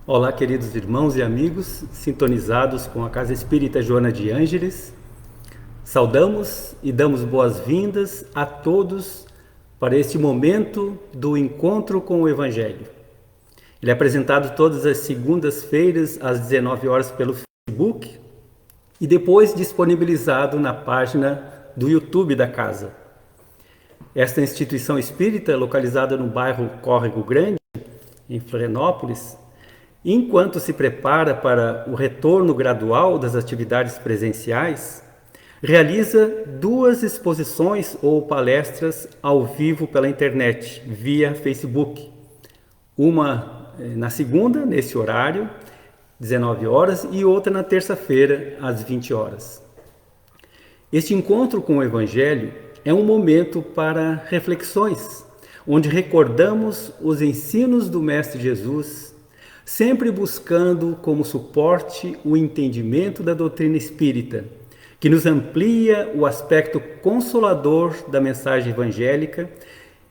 Olá, queridos irmãos e amigos, sintonizados com a Casa Espírita Joana de Ângeles. Saudamos e damos boas-vindas a todos para este momento do encontro com o Evangelho. Ele é apresentado todas as segundas-feiras às 19 horas pelo Facebook e depois disponibilizado na página do YouTube da Casa. Esta instituição espírita, localizada no bairro Córrego Grande, em Florianópolis, enquanto se prepara para o retorno gradual das atividades presenciais, realiza 2 exposições ou palestras ao vivo pela internet, via Facebook. Uma na segunda, nesse horário, 19 horas, e outra na terça-feira, às 20 horas. Este encontro com o Evangelho é um momento para reflexões, onde recordamos os ensinos do Mestre Jesus, sempre buscando como suporte o entendimento da doutrina espírita, que nos amplia o aspecto consolador da mensagem evangélica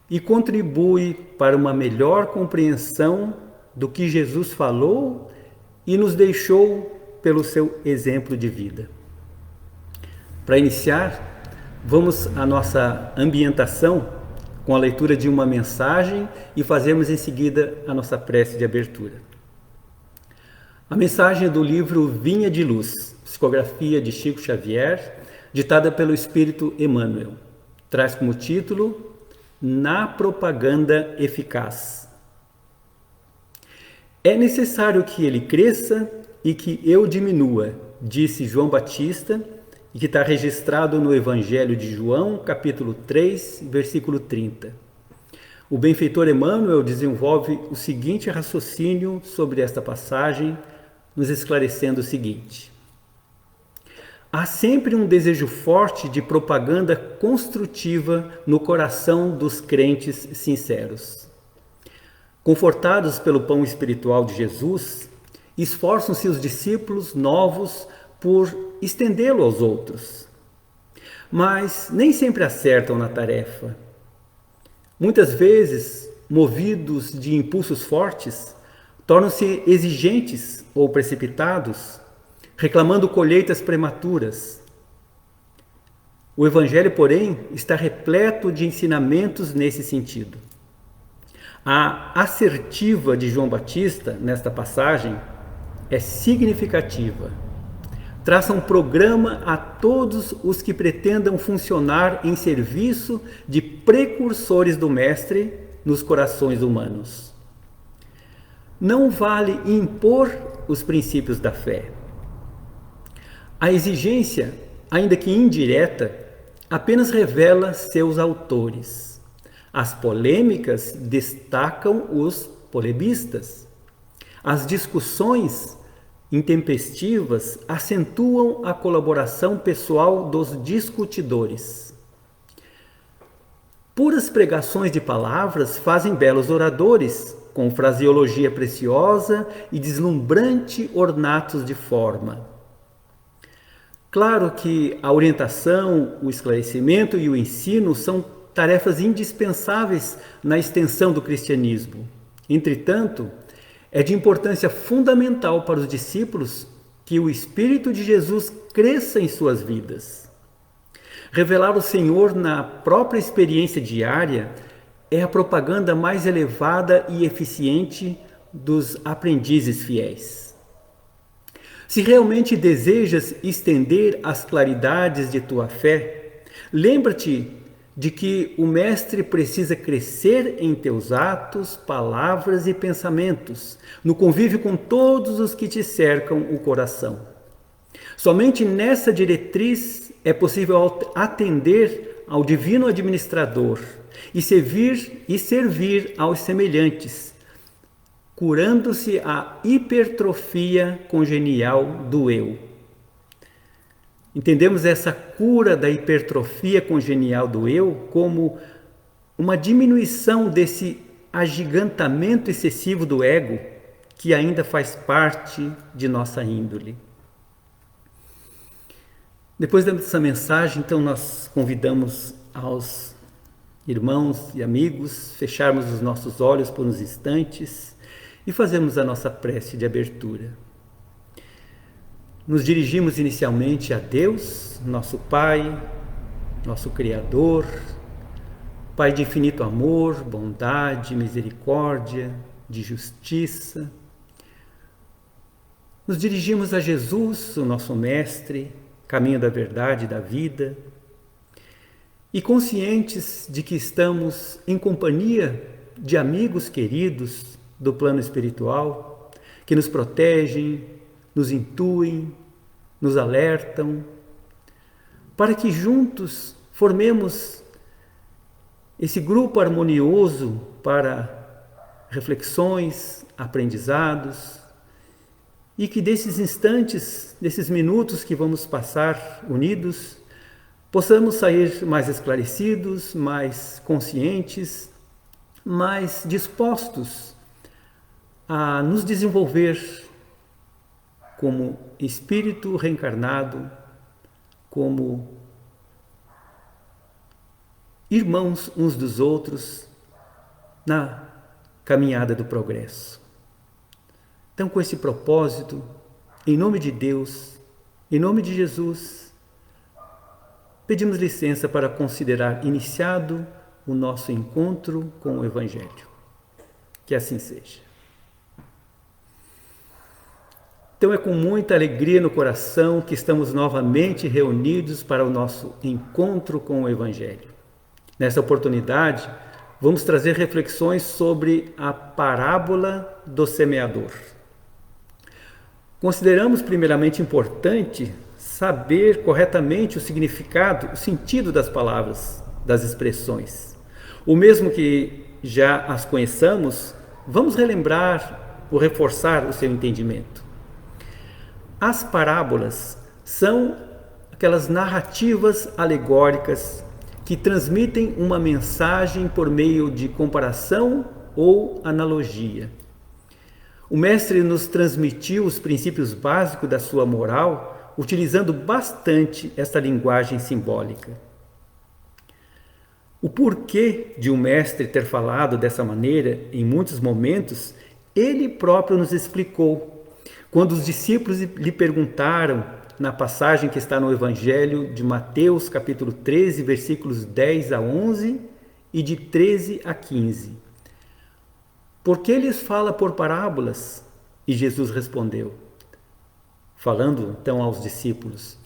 e contribui para uma melhor compreensão do que Jesus falou e nos deixou pelo seu exemplo de vida. Para iniciar, vamos à nossa ambientação com a leitura de uma mensagem e fazemos em seguida a nossa prece de abertura. A mensagem é do livro Vinha de Luz, psicografia de Chico Xavier, ditada pelo Espírito Emmanuel. Traz como título Na Propaganda Eficaz. É necessário que ele cresça e que eu diminua, disse João Batista, e que está registrado no Evangelho de João, capítulo 3, versículo 30. O benfeitor Emmanuel desenvolve o seguinte raciocínio sobre esta passagem, nos esclarecendo o seguinte: há sempre um desejo forte de propaganda construtiva no coração dos crentes sinceros. Confortados pelo pão espiritual de Jesus, esforçam-se os discípulos novos por estendê-lo aos outros. Mas nem sempre acertam na tarefa. Muitas vezes, movidos de impulsos fortes, tornam-se exigentes ou precipitados, reclamando colheitas prematuras. O Evangelho, porém, está repleto de ensinamentos nesse sentido. A assertiva de João Batista, nesta passagem, é significativa. Traça um programa a todos os que pretendam funcionar em serviço de precursores do Mestre nos corações humanos. Não vale impor os princípios da fé. A exigência, ainda que indireta, apenas revela seus autores. As polêmicas destacam os polemistas. As discussões intempestivas acentuam a colaboração pessoal dos discutidores. Puras pregações de palavras fazem belos oradores, com fraseologia preciosa e deslumbrante ornatos de forma. Claro que a orientação, o esclarecimento e o ensino são tarefas indispensáveis na extensão do cristianismo. Entretanto, é de importância fundamental para os discípulos que o Espírito de Jesus cresça em suas vidas. Revelar o Senhor na própria experiência diária é a propaganda mais elevada e eficiente dos aprendizes fiéis. Se realmente desejas estender as claridades de tua fé, lembra-te de que o Mestre precisa crescer em teus atos, palavras e pensamentos, no convívio com todos os que te cercam o coração. Somente nessa diretriz é possível atender ao Divino Administrador e servir aos semelhantes, curando-se a hipertrofia congenial do eu. Entendemos essa cura da hipertrofia congenial do eu como uma diminuição desse agigantamento excessivo do ego que ainda faz parte de nossa índole. Depois dessa mensagem, então, nós convidamos aos irmãos e amigos fecharmos os nossos olhos por uns instantes e fazemos a nossa prece de abertura. Nos dirigimos inicialmente a Deus, nosso Pai, nosso Criador, Pai de infinito amor, bondade, misericórdia, de justiça. Nos dirigimos a Jesus, o nosso Mestre, caminho da verdade e da vida, e conscientes de que estamos em companhia de amigos queridos do plano espiritual, que nos protegem, nos intuem, nos alertam, para que juntos formemos esse grupo harmonioso para reflexões, aprendizados, e que desses instantes, desses minutos que vamos passar unidos, possamos sair mais esclarecidos, mais conscientes, mais dispostos a nos desenvolver como espírito reencarnado, como irmãos uns dos outros na caminhada do progresso. Então, com esse propósito, em nome de Deus, em nome de Jesus, pedimos licença para considerar iniciado o nosso encontro com o Evangelho. Que assim seja. Então é com muita alegria no coração que estamos novamente reunidos para o nosso encontro com o Evangelho. Nessa oportunidade, vamos trazer reflexões sobre a parábola do semeador. Consideramos primeiramente importante saber corretamente o significado, o sentido das palavras, das expressões. O mesmo que já as conheçamos, vamos relembrar ou reforçar o seu entendimento. As parábolas são aquelas narrativas alegóricas que transmitem uma mensagem por meio de comparação ou analogia. O mestre nos transmitiu os princípios básicos da sua moral, utilizando bastante esta linguagem simbólica. O porquê de um mestre ter falado dessa maneira em muitos momentos, ele próprio nos explicou, quando os discípulos lhe perguntaram, na passagem que está no Evangelho de Mateus, capítulo 13, versículos 10 a 11 e de 13 a 15. Por que lhes fala por parábolas? E Jesus respondeu, falando então aos discípulos,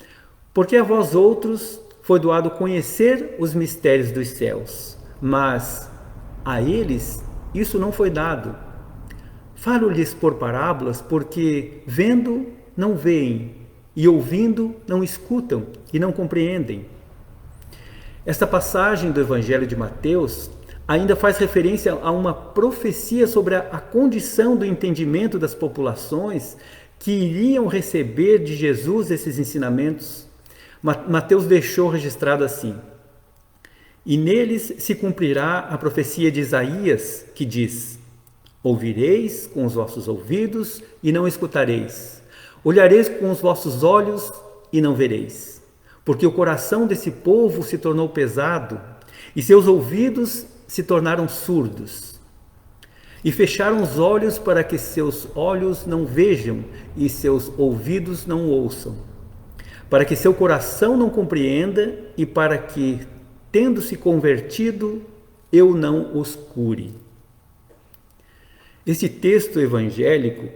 porque a vós outros foi doado conhecer os mistérios dos céus, mas a eles isso não foi dado. Falo-lhes por parábolas, porque vendo não veem, e ouvindo não escutam e não compreendem. Esta passagem do Evangelho de Mateus ainda faz referência a uma profecia sobre a condição do entendimento das populações que iriam receber de Jesus esses ensinamentos. Mateus deixou registrado assim: e neles se cumprirá a profecia de Isaías, que diz: ouvireis com os vossos ouvidos e não escutareis, olhareis com os vossos olhos e não vereis, porque o coração desse povo se tornou pesado e seus ouvidos se tornaram surdos, e fecharam os olhos para que seus olhos não vejam e seus ouvidos não ouçam, para que seu coração não compreenda e para que, tendo-se convertido, eu não os cure. Este texto evangélico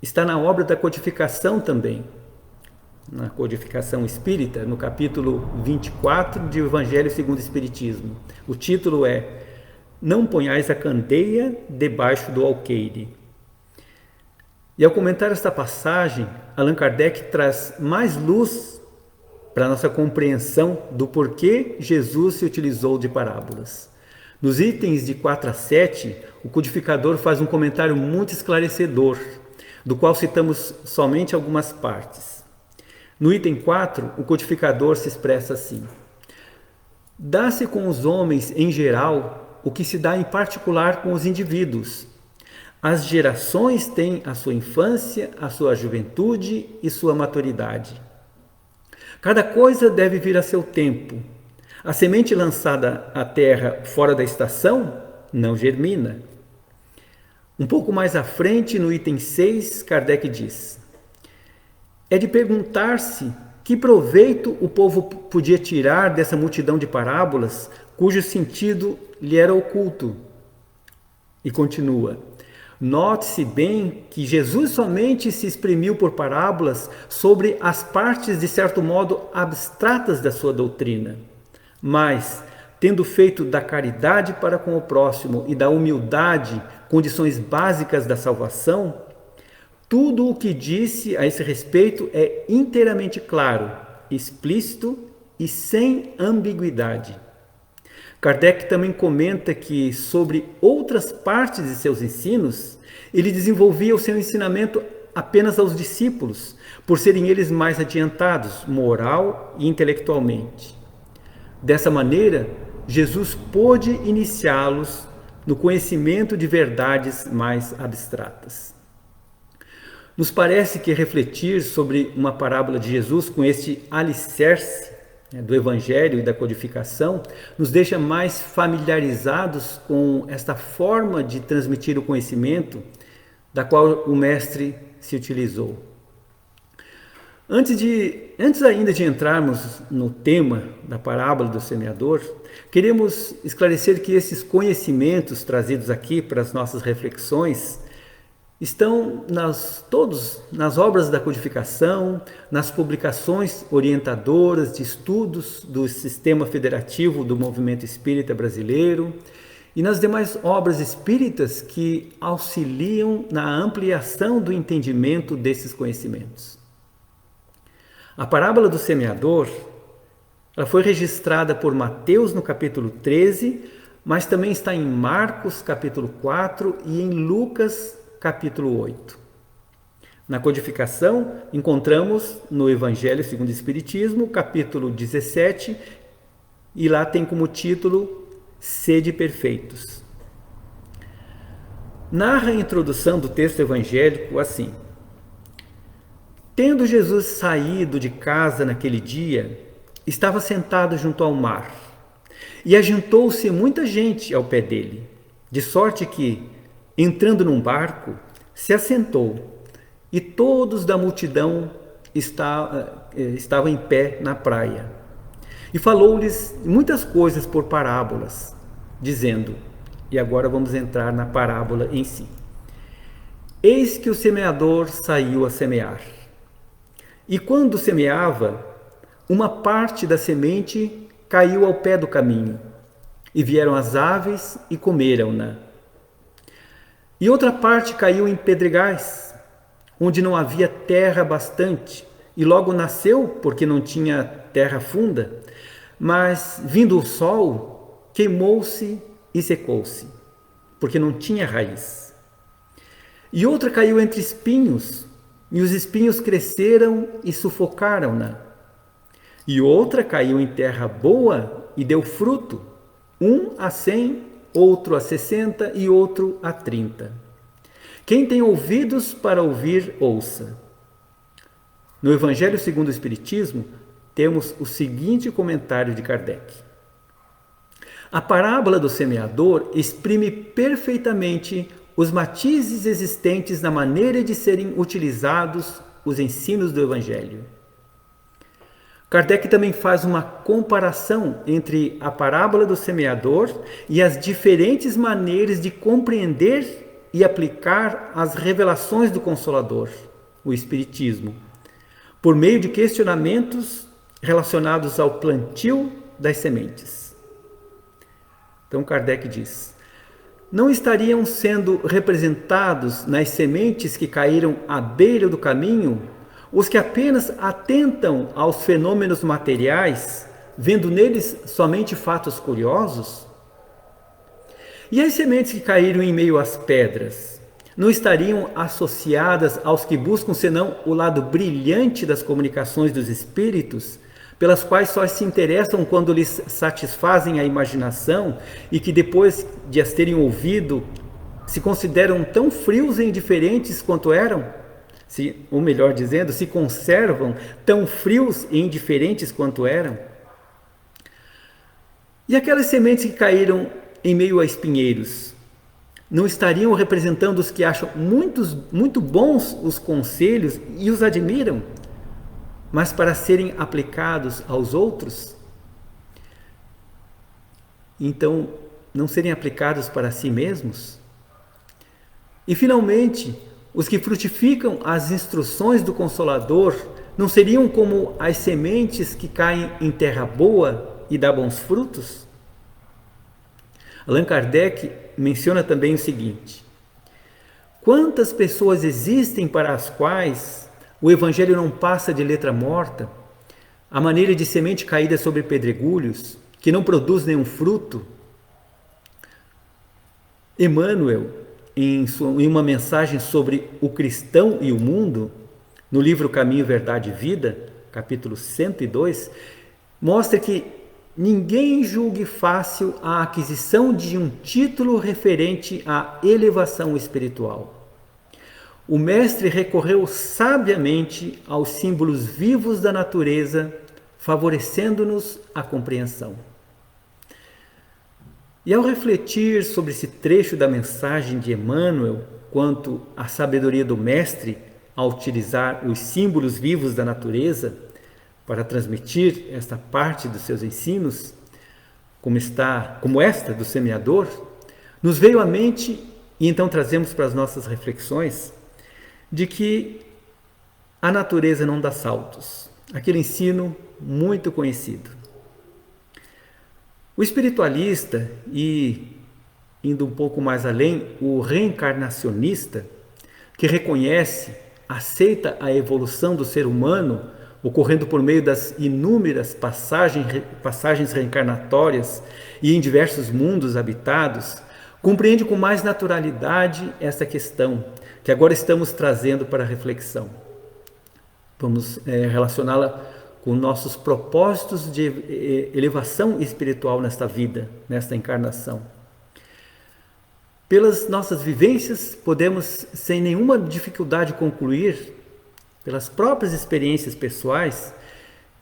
está na obra da codificação também, na codificação espírita, no capítulo 24 do Evangelho segundo o Espiritismo. O título é Não ponhais a candeia debaixo do alqueire. E ao comentar esta passagem, Allan Kardec traz mais luz para a nossa compreensão do porquê Jesus se utilizou de parábolas. Nos itens de 4 a 7, o codificador faz um comentário muito esclarecedor, do qual citamos somente algumas partes. No item 4, o codificador se expressa assim: dá-se com os homens em geral o que se dá em particular com os indivíduos. As gerações têm a sua infância, a sua juventude e sua maturidade. Cada coisa deve vir a seu tempo. A semente lançada à terra fora da estação não germina. Um pouco mais à frente, no item 6, Kardec diz: é de perguntar-se que proveito o povo podia tirar dessa multidão de parábolas cujo sentido lhe era oculto. E continua: note-se bem que Jesus somente se exprimiu por parábolas sobre as partes, de certo modo, abstratas da sua doutrina. Mas, tendo feito da caridade para com o próximo e da humildade condições básicas da salvação, tudo o que disse a esse respeito é inteiramente claro, explícito e sem ambiguidade. Kardec também comenta que, sobre outras partes de seus ensinos, ele desenvolvia o seu ensinamento apenas aos discípulos, por serem eles mais adiantados, moral e intelectualmente. Dessa maneira, Jesus pôde iniciá-los no conhecimento de verdades mais abstratas. Nos parece que refletir sobre uma parábola de Jesus com este alicerce do Evangelho e da codificação nos deixa mais familiarizados com esta forma de transmitir o conhecimento da qual o Mestre se utilizou. Antes ainda de entrarmos no tema da parábola do semeador, queremos esclarecer que esses conhecimentos trazidos aqui para as nossas reflexões estão todos nas obras da codificação, nas publicações orientadoras de estudos do Sistema Federativo do Movimento Espírita Brasileiro e nas demais obras espíritas que auxiliam na ampliação do entendimento desses conhecimentos. A parábola do semeador, ela foi registrada por Mateus no capítulo 13, mas também está em Marcos capítulo 4 e em Lucas capítulo 8. Na codificação, encontramos no Evangelho segundo o Espiritismo, capítulo 17, e lá tem como título Sede Perfeitos. Narra a introdução do texto evangélico assim: tendo Jesus saído de casa naquele dia, estava sentado junto ao mar, e ajuntou-se muita gente ao pé dele, de sorte que, entrando num barco, se assentou, e todos da multidão estavam em pé na praia. E falou-lhes muitas coisas por parábolas, dizendo, e agora vamos entrar na parábola em si: eis que o semeador saiu a semear. E quando semeava, uma parte da semente caiu ao pé do caminho, e vieram as aves e comeram-na. E outra parte caiu em pedregais, onde não havia terra bastante, e logo nasceu, porque não tinha terra funda, mas, vindo o sol, queimou-se e secou-se, porque não tinha raiz. E outra caiu entre espinhos, e os espinhos cresceram e sufocaram-na. E outra caiu em terra boa e deu fruto, 100, outro a 60 e outro a 30. Quem tem ouvidos para ouvir, ouça. No Evangelho segundo o Espiritismo, temos o seguinte comentário de Kardec: a parábola do semeador exprime perfeitamente os matizes existentes na maneira de serem utilizados os ensinos do Evangelho. Kardec também faz uma comparação entre a parábola do semeador e as diferentes maneiras de compreender e aplicar as revelações do Consolador, o Espiritismo, por meio de questionamentos relacionados ao plantio das sementes. Então Kardec diz: não estariam sendo representados nas sementes que caíram à beira do caminho os que apenas atentam aos fenômenos materiais, vendo neles somente fatos curiosos? E as sementes que caíram em meio às pedras, não estariam associadas aos que buscam senão o lado brilhante das comunicações dos espíritos, pelas quais só se interessam quando lhes satisfazem a imaginação e que depois de as terem ouvido, se consideram tão frios e indiferentes quanto eram? Ou melhor dizendo, se conservam tão frios e indiferentes quanto eram? E aquelas sementes que caíram em meio a espinheiros, não estariam representando os que acham muito bons os conselhos e os admiram, mas para serem aplicados aos outros? Então, não serem aplicados para si mesmos? E, finalmente, os que frutificam as instruções do Consolador não seriam como as sementes que caem em terra boa e dão bons frutos? Allan Kardec menciona também o seguinte: quantas pessoas existem para as quais o Evangelho não passa de letra morta, à maneira de semente caída sobre pedregulhos, que não produz nenhum fruto? Emmanuel, em uma mensagem sobre o cristão e o mundo, no livro Caminho, Verdade e Vida, capítulo 102, mostra que ninguém julgue fácil a aquisição de um título referente à elevação espiritual. O mestre recorreu sabiamente aos símbolos vivos da natureza, favorecendo-nos a compreensão. E ao refletir sobre esse trecho da mensagem de Emmanuel quanto à sabedoria do mestre ao utilizar os símbolos vivos da natureza para transmitir esta parte dos seus ensinos, como esta do semeador, nos veio à mente, e então trazemos para as nossas reflexões, de que a natureza não dá saltos. Aquele ensino muito conhecido. O espiritualista e, indo um pouco mais além, o reencarnacionista, que reconhece, aceita a evolução do ser humano ocorrendo por meio das inúmeras passagens reencarnatórias e em diversos mundos habitados, compreende com mais naturalidade essa questão que agora estamos trazendo para a reflexão. Vamos relacioná-la com nossos propósitos de elevação espiritual nesta vida, nesta encarnação. Pelas nossas vivências, podemos sem nenhuma dificuldade concluir, pelas próprias experiências pessoais,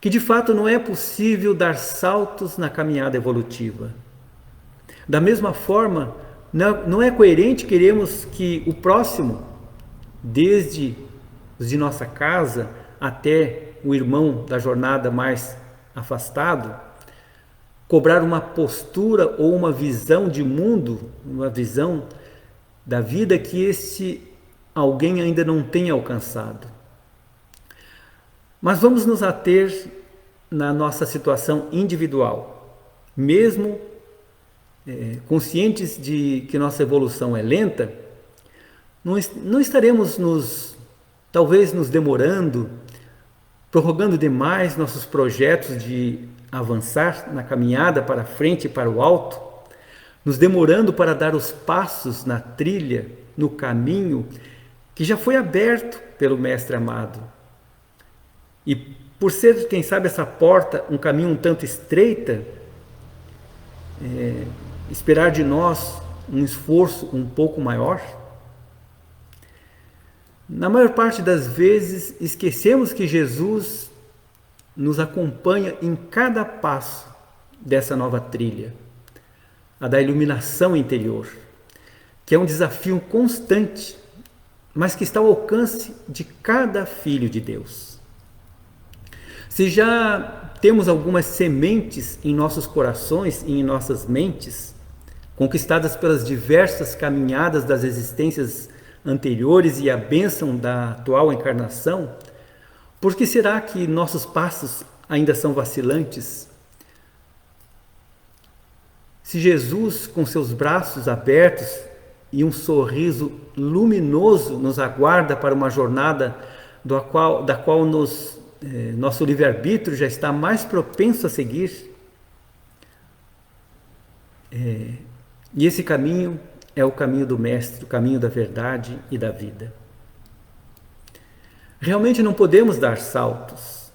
que de fato não é possível dar saltos na caminhada evolutiva. Da mesma forma, não é coerente queremos que o próximo, desde os de nossa casa até o irmão da jornada mais afastado, cobrar uma postura ou uma visão de mundo, uma visão da vida que esse alguém ainda não tenha alcançado. Mas vamos nos ater na nossa situação individual. Mesmo conscientes de que nossa evolução é lenta, não estaremos talvez nos demorando, prorrogando demais nossos projetos de avançar na caminhada para frente e para o alto, nos demorando para dar os passos na trilha, no caminho que já foi aberto pelo Mestre amado. E por ser, quem sabe, essa porta um caminho um tanto estreita, esperar de nós um esforço um pouco maior? Na maior parte das vezes, esquecemos que Jesus nos acompanha em cada passo dessa nova trilha, a da iluminação interior, que é um desafio constante, mas que está ao alcance de cada filho de Deus. Se já temos algumas sementes em nossos corações e em nossas mentes, conquistadas pelas diversas caminhadas das existências anteriores e a bênção da atual encarnação, por que será que nossos passos ainda são vacilantes? Se Jesus, com seus braços abertos e um sorriso luminoso, nos aguarda para uma jornada da qual nosso livre-arbítrio já está mais propenso a seguir, e esse caminho é o caminho do Mestre, o caminho da verdade e da vida. Realmente não podemos dar saltos.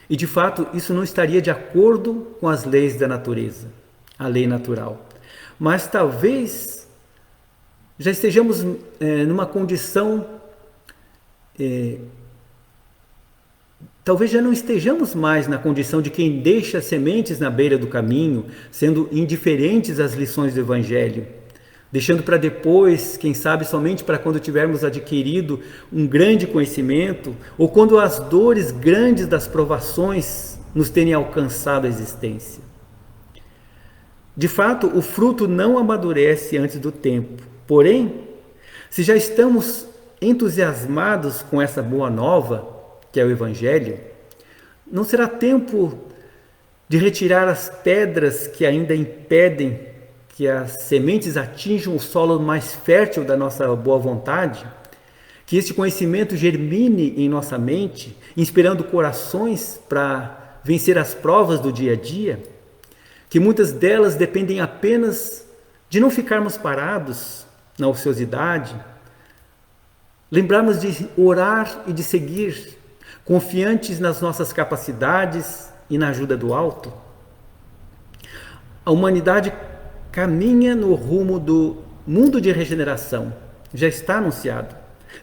E, de fato, isso não estaria de acordo com as leis da natureza, a lei natural. Mas talvez já estejamos numa condição... talvez já não estejamos mais na condição de quem deixa sementes na beira do caminho, sendo indiferentes às lições do Evangelho, deixando para depois, quem sabe somente para quando tivermos adquirido um grande conhecimento, ou quando as dores grandes das provações nos terem alcançado a existência. De fato, o fruto não amadurece antes do tempo. Porém, se já estamos entusiasmados com essa boa nova, que é o Evangelho, não será tempo de retirar as pedras que ainda impedem que as sementes atinjam o solo mais fértil da nossa boa vontade, que este conhecimento germine em nossa mente, inspirando corações para vencer as provas do dia a dia, que muitas delas dependem apenas de não ficarmos parados na ociosidade, lembrarmos de orar e de seguir, confiantes nas nossas capacidades e na ajuda do alto. A humanidade caminha no rumo do mundo de regeneração, já está anunciado,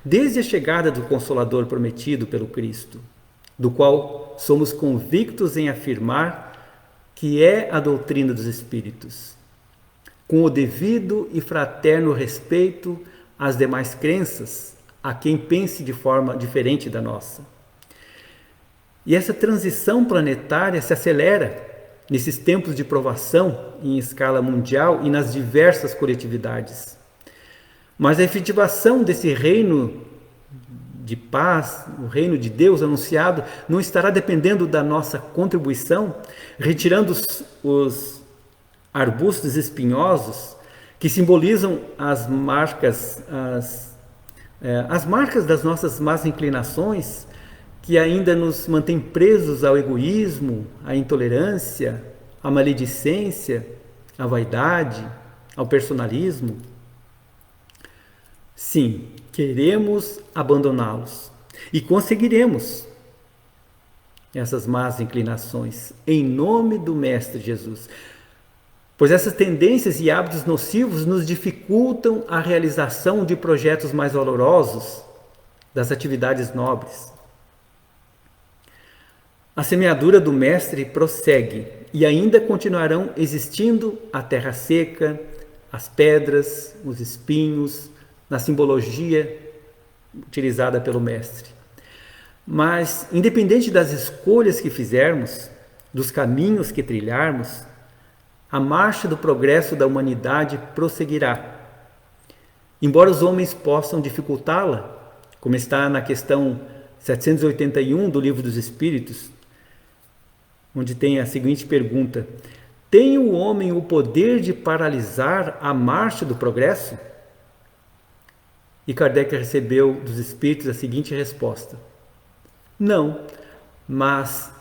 desde a chegada do Consolador prometido pelo Cristo, do qual somos convictos em afirmar que é a doutrina dos Espíritos, com o devido e fraterno respeito às demais crenças, a quem pense de forma diferente da nossa. E essa transição planetária se acelera nesses tempos de provação em escala mundial e nas diversas coletividades. Mas a efetivação desse reino de paz, o reino de Deus anunciado, não estará dependendo da nossa contribuição, retirando os arbustos espinhosos que simbolizam as marcas das nossas más inclinações, que ainda nos mantém presos ao egoísmo, à intolerância, à maledicência, à vaidade, ao personalismo. Sim, queremos abandoná-los e conseguiremos essas más inclinações em nome do Mestre Jesus, pois essas tendências e hábitos nocivos nos dificultam a realização de projetos mais valorosos, das atividades nobres. A semeadura do Mestre prossegue e ainda continuarão existindo a terra seca, as pedras, os espinhos, na simbologia utilizada pelo Mestre. Mas, independente das escolhas que fizermos, dos caminhos que trilharmos, a marcha do progresso da humanidade prosseguirá. Embora os homens possam dificultá-la, como está na questão 781 do Livro dos Espíritos, onde tem a seguinte pergunta: tem o homem o poder de paralisar a marcha do progresso? E Kardec recebeu dos Espíritos a seguinte resposta: não, mas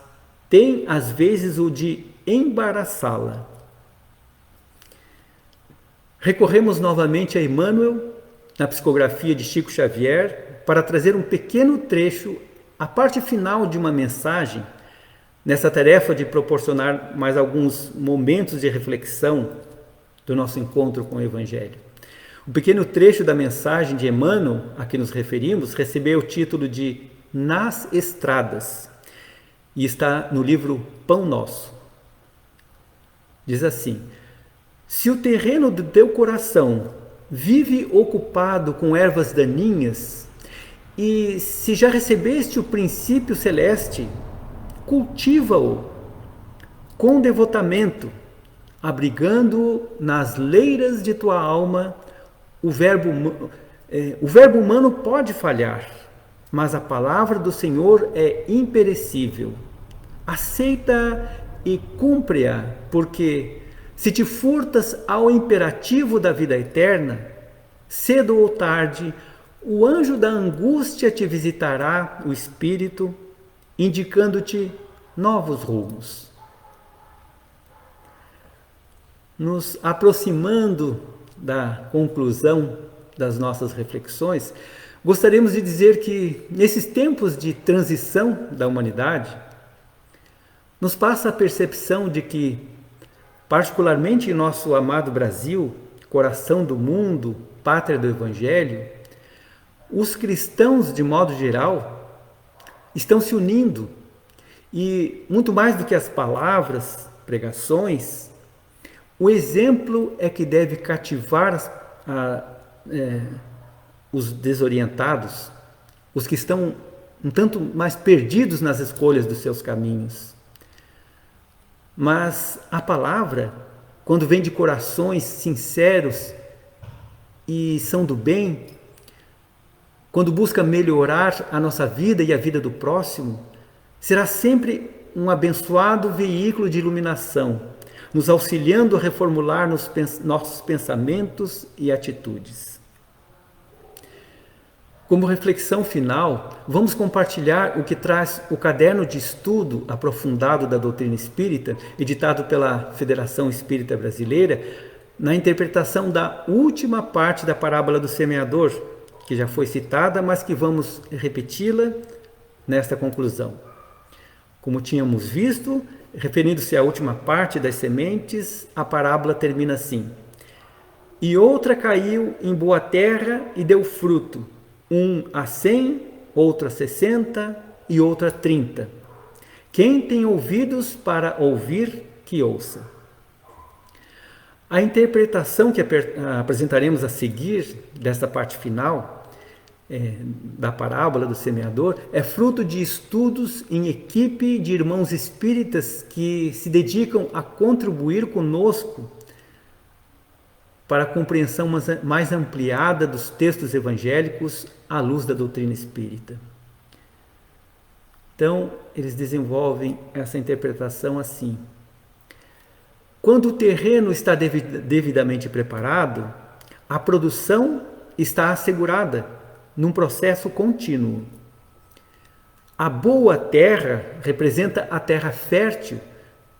tem às vezes o de embaraçá-la. Recorremos novamente a Emmanuel, na psicografia de Chico Xavier, para trazer um pequeno trecho, a parte final de uma mensagem, nessa tarefa de proporcionar mais alguns momentos de reflexão do nosso encontro com o Evangelho. O pequeno trecho da mensagem de Emmanuel, a que nos referimos, recebeu o título de Nas Estradas e está no livro Pão Nosso. Diz assim: se o terreno do teu coração vive ocupado com ervas daninhas e se já recebeste o princípio celeste, cultiva-o com devotamento, abrigando-o nas leiras de tua alma. O verbo humano pode falhar, mas a palavra do Senhor é imperecível. Aceita e cumpre-a, porque se te furtas ao imperativo da vida eterna, cedo ou tarde, o anjo da angústia te visitará o espírito, indicando-te novos rumos. Nos aproximando da conclusão das nossas reflexões, gostaríamos de dizer que, nesses tempos de transição da humanidade, nos passa a percepção de que, particularmente em nosso amado Brasil, coração do mundo, pátria do Evangelho, os cristãos, de modo geral, estão se unindo e, muito mais do que as palavras, pregações, o exemplo é que deve cativar os desorientados, os que estão um tanto mais perdidos nas escolhas dos seus caminhos. Mas a palavra, quando vem de corações sinceros e são do bem, quando busca melhorar a nossa vida e a vida do próximo, será sempre um abençoado veículo de iluminação, nos auxiliando a reformular nossos pensamentos e atitudes. Como reflexão final, vamos compartilhar o que traz o caderno de estudo aprofundado da doutrina espírita, editado pela Federação Espírita Brasileira, na interpretação da última parte da parábola do semeador, que já foi citada, mas que vamos repeti-la nesta conclusão. Como tínhamos visto, referindo-se à última parte das sementes, a parábola termina assim: E outra caiu em boa terra e deu fruto, um a 100, outro a 60 e outro a 30. Quem tem ouvidos para ouvir, que ouça. A interpretação que apresentaremos a seguir desta parte final da parábola do semeador é fruto de estudos em equipe de irmãos espíritas que se dedicam a contribuir conosco para a compreensão mais ampliada dos textos evangélicos à luz da doutrina espírita. Então, eles desenvolvem essa interpretação assim: quando o terreno está devidamente preparado, a produção está assegurada num processo contínuo. A boa terra representa a terra fértil,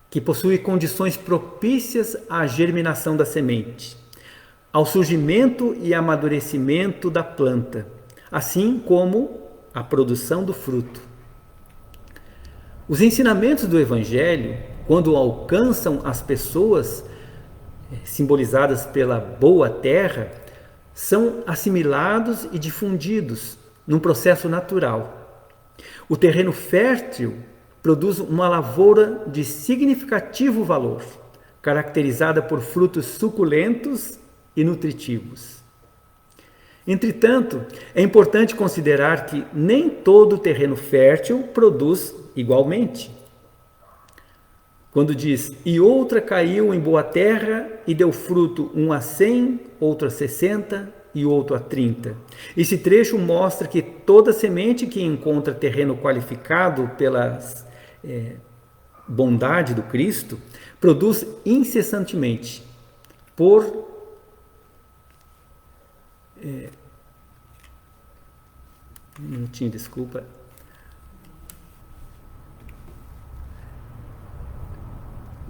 que possui condições propícias à germinação da semente, ao surgimento e amadurecimento da planta, assim como a produção do fruto. Os ensinamentos do Evangelho, quando alcançam as pessoas, simbolizadas pela boa terra, são assimilados e difundidos num processo natural. O terreno fértil produz uma lavoura de significativo valor, caracterizada por frutos suculentos e nutritivos. Entretanto, é importante considerar que nem todo terreno fértil produz igualmente. Quando diz, e outra caiu em boa terra e deu fruto, um a 100, outro a 60 e outro a 30. Esse trecho mostra que toda semente que encontra terreno qualificado pela bondade do Cristo, produz incessantemente, um minutinho, desculpa.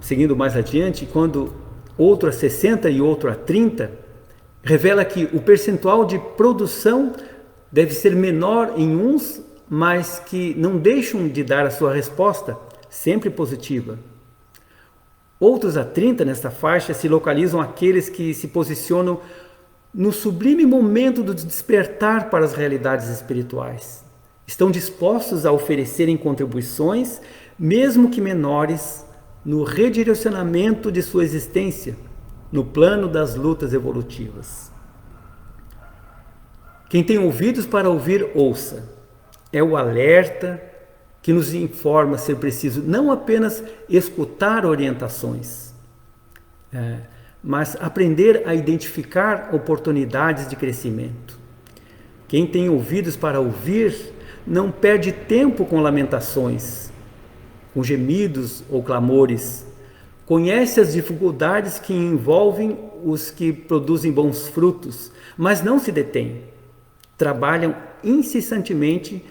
Seguindo mais adiante, quando outro a 60 e outro a 30, revela que o percentual de produção deve ser menor em uns, mas que não deixam de dar a sua resposta, sempre positiva. Outros a 30 nesta faixa se localizam aqueles que se posicionam no sublime momento do despertar para as realidades espirituais. Estão dispostos a oferecerem contribuições, mesmo que menores, no redirecionamento de sua existência, no plano das lutas evolutivas. Quem tem ouvidos para ouvir, ouça. É o alerta que nos informa ser preciso não apenas escutar orientações, mas aprender a identificar oportunidades de crescimento. Quem tem ouvidos para ouvir não perde tempo com lamentações, com gemidos ou clamores. Conhece as dificuldades que envolvem os que produzem bons frutos, mas não se detém. Trabalham incessantemente,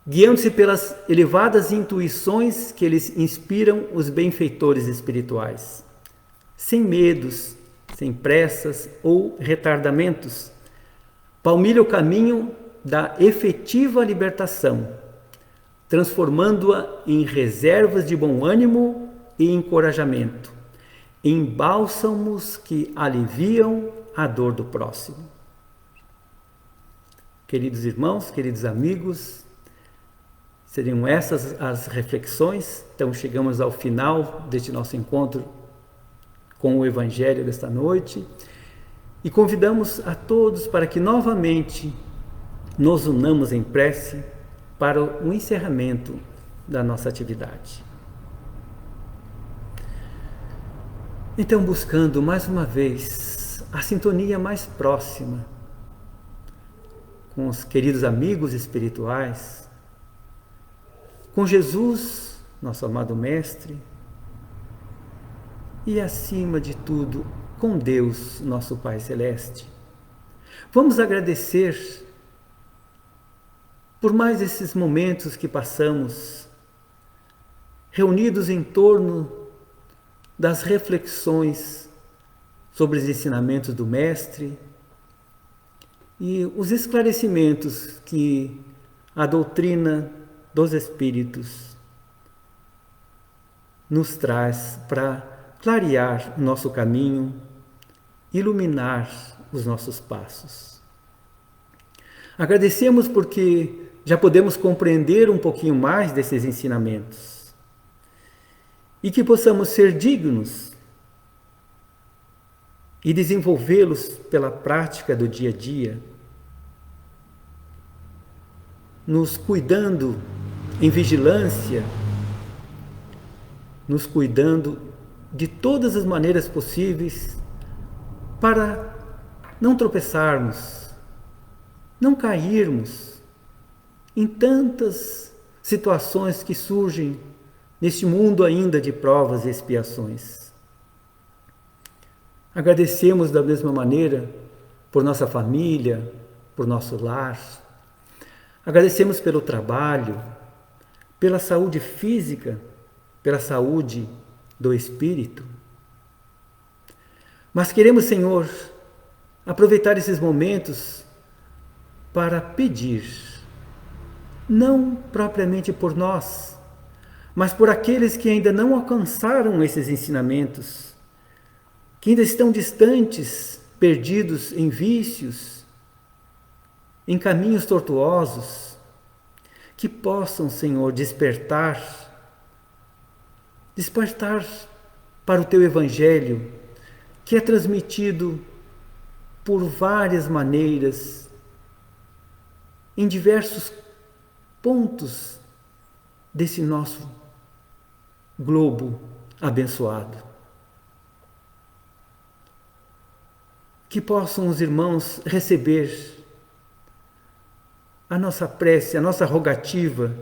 guiando-se pelas elevadas intuições que eles inspiram os benfeitores espirituais. Sem medos, sem pressas ou retardamentos, palmilha o caminho da efetiva libertação, transformando-a em reservas de bom ânimo e encorajamento, em bálsamos que aliviam a dor do próximo. Queridos irmãos, queridos amigos, seriam essas as reflexões. Então chegamos ao final deste nosso encontro com o Evangelho desta noite e convidamos a todos para que novamente nos unamos em prece para o encerramento da nossa atividade. Então, buscando mais uma vez a sintonia mais próxima com os queridos amigos espirituais, com Jesus, nosso amado Mestre, e acima de tudo, com Deus, nosso Pai Celeste. Vamos agradecer por mais esses momentos que passamos reunidos em torno das reflexões sobre os ensinamentos do Mestre e os esclarecimentos que a doutrina dos Espíritos nos traz para clarear o nosso caminho, iluminar os nossos passos. Agradecemos porque já podemos compreender um pouquinho mais desses ensinamentos e que possamos ser dignos e desenvolvê-los pela prática do dia a dia, nos cuidando em vigilância, nos cuidando de todas as maneiras possíveis para não tropeçarmos, não cairmos em tantas situações que surgem neste mundo ainda de provas e expiações. Agradecemos da mesma maneira por nossa família, por nosso lar. Agradecemos pelo trabalho, pela saúde física, pela saúde do espírito. Mas queremos, Senhor, aproveitar esses momentos para pedir, não propriamente por nós, mas por aqueles que ainda não alcançaram esses ensinamentos, que ainda estão distantes, perdidos em vícios, em caminhos tortuosos, que possam, Senhor, despertar para o Teu Evangelho, que é transmitido por várias maneiras, em diversos pontos desse nosso globo abençoado. Que possam os irmãos receber a nossa prece, a nossa rogativa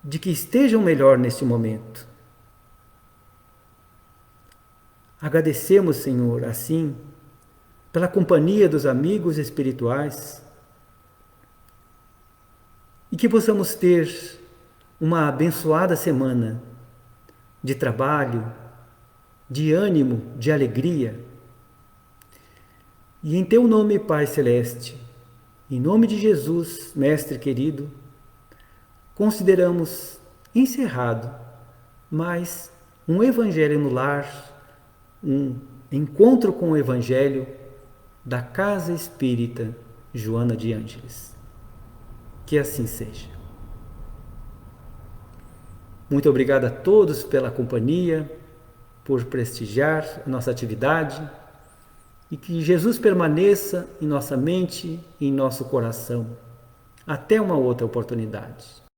de que estejam melhor neste momento. Agradecemos, Senhor, assim, pela companhia dos amigos espirituais e que possamos ter uma abençoada semana de trabalho, de ânimo, de alegria. E em Teu nome, Pai Celeste, em nome de Jesus, Mestre querido, consideramos encerrado mais um Evangelho no Lar, um encontro com o Evangelho da Casa Espírita Joana de Ângeles. Que assim seja. Muito obrigado a todos pela companhia, por prestigiar a nossa atividade e que Jesus permaneça em nossa mente e em nosso coração. Até uma outra oportunidade.